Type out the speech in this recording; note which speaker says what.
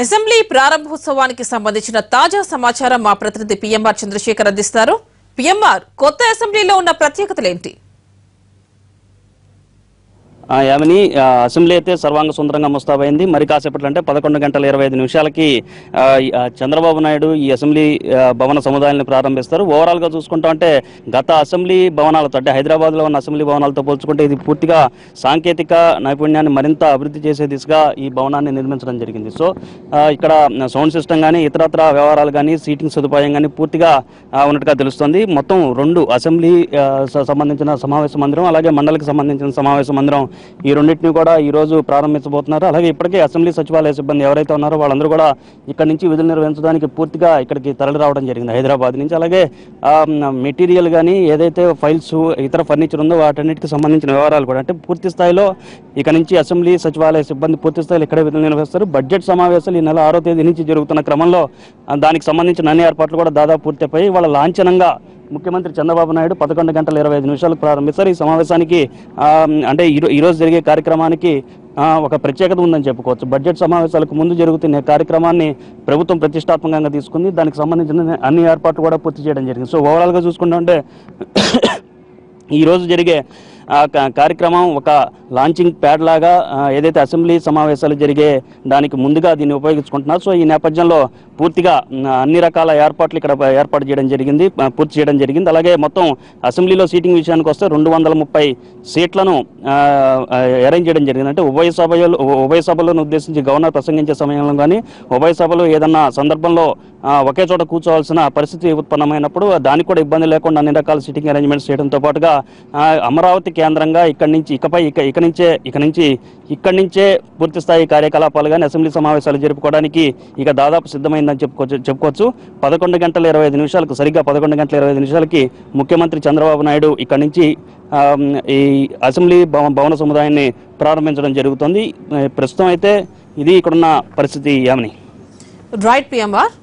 Speaker 1: Assembly ప్రారంభోత్సవానికి సంబంధించిన తాజా సమాచారం మా ప్రతినిధి పిఎంఆర్ చంద్రశేఖర్ అందిస్తారు. పిఎంఆర్, కొత్త అసెంబ్లీలో ఉన్న ప్రత్యేకతలేంటి?
Speaker 2: యామిని, అసెంబ్లీ అయితే సర్వాంగ సుందరంగా ముస్తాబైంది. మరి కాసేపట్లో అంటే 11:25 చంద్రబాబు నాయుడు ఈ అసెంబ్లీ భవన సముదాయాన్ని ప్రారంభిస్తారు. ఓవరాల్గా చూసుకుంటా అంటే గత అసెంబ్లీ భవనాలతో అంటే హైదరాబాద్లో ఉన్న అసెంబ్లీ భవనాలతో పోల్చుకుంటే ఇది పూర్తిగా సాంకేతిక నైపుణ్యాన్ని మరింత అభివృద్ధి చేసే దిశగా ఈ భవనాన్ని నిర్మించడం జరిగింది. సో ఇక్కడ సౌండ్ సిస్టమ్ కానీ ఇతరత్ర వ్యవహారాలు కానీ సీటింగ్ సదుపాయం కానీ పూర్తిగా ఉన్నట్టుగా తెలుస్తుంది. మొత్తం 2 అసెంబ్లీ సంబంధించిన సమావేశ మందిరం, అలాగే మండలికి సంబంధించిన సమావేశ మందిరం, ఈ రెండింటిని కూడా ఈ రోజు ప్రారంభించబోతున్నారు. అలాగే ఇప్పటికే అసెంబ్లీ సచివాలయ సిబ్బంది ఎవరైతే ఉన్నారో వాళ్ళందరూ కూడా ఇక్కడ నుంచి విధులు నిర్వహించడానికి పూర్తిగా ఇక్కడికి తరలి రావడం జరిగింది హైదరాబాద్ నుంచి. అలాగే మెటీరియల్ కానీ ఏదైతే ఫైల్స్ ఇతర ఫర్నిచర్ ఉందో వాటన్నిటికి సంబంధించిన వ్యవహారాలు కూడా అంటే పూర్తి స్థాయిలో ఇక నుంచి అసెంబ్లీ సచివాలయ సిబ్బంది పూర్తి స్థాయిలో ఇక్కడే విధులు నిర్వహిస్తారు. బడ్జెట్ సమావేశాలు ఈ నెల 6వ తేదీ నుంచి జరుగుతున్న క్రమంలో దానికి సంబంధించిన అన్ని ఏర్పాట్లు కూడా దాదాపు పూర్తయిపోయి వాళ్ళ లాంఛనంగా ముఖ్యమంత్రి చంద్రబాబు నాయుడు 11:25 ప్రారంభిస్తారు. ఈ సమావేశానికి అంటే ఈరోజు జరిగే కార్యక్రమానికి ఒక ప్రత్యేకత ఉందని చెప్పుకోవచ్చు. బడ్జెట్ సమావేశాలకు ముందు జరుగుతున్న కార్యక్రమాన్ని ప్రభుత్వం ప్రతిష్టాత్మకంగా తీసుకుంది. దానికి సంబంధించిన అన్ని ఏర్పాట్లు కూడా పూర్తి చేయడం జరిగింది. సో ఓవరాల్గా చూసుకుంటే ఈరోజు జరిగే కార్యక్రమం ఒక లాంచింగ్ ప్యాడ్ లాగా ఏదైతే అసెంబ్లీ సమావేశాలు జరిగే దానికి ముందుగా దీన్ని ఉపయోగించుకుంటున్నారు. సో ఈ నేపథ్యంలో పూర్తిగా అన్ని రకాల ఏర్పాట్లు ఇక్కడ పూర్తి చేయడం జరిగింది. అలాగే మొత్తం అసెంబ్లీలో సీటింగ్ విషయానికి వస్తే 230 సీట్లను అరేంజ్ చేయడం జరిగింది. అంటే ఉభయ సభలను ఉద్దేశించి గవర్నర్ ప్రసంగించే సమయంలో కానీ ఉభయ సభలో ఏదన్నా సందర్భంలో ఒకే చోట కూర్చోవాల్సిన పరిస్థితి ఉత్పన్నమైనప్పుడు దానికి కూడా ఇబ్బంది లేకుండా అన్ని రకాల సీటింగ్ అరేంజ్మెంట్స్ చేయడంతో పాటుగా అమరావతి కేంద్రంగా ఇక్కడి నుంచే పూర్తి స్థాయి కార్యకలాపాలు కానీ అసెంబ్లీ సమావేశాలు జరుపుకోవడానికి ఇక దాదాపు సిద్ధమైందని చెప్పుకోవచ్చు. 11:25 సరిగ్గా 11:25 ముఖ్యమంత్రి చంద్రబాబు నాయుడు ఇక్కడి నుంచి ఈ అసెంబ్లీ భవన సముదాయాన్ని ప్రారంభించడం జరుగుతుంది. ప్రస్తుతం అయితే ఇది ఇక్కడున్న పరిస్థితి. యామిని.
Speaker 1: Right PMR.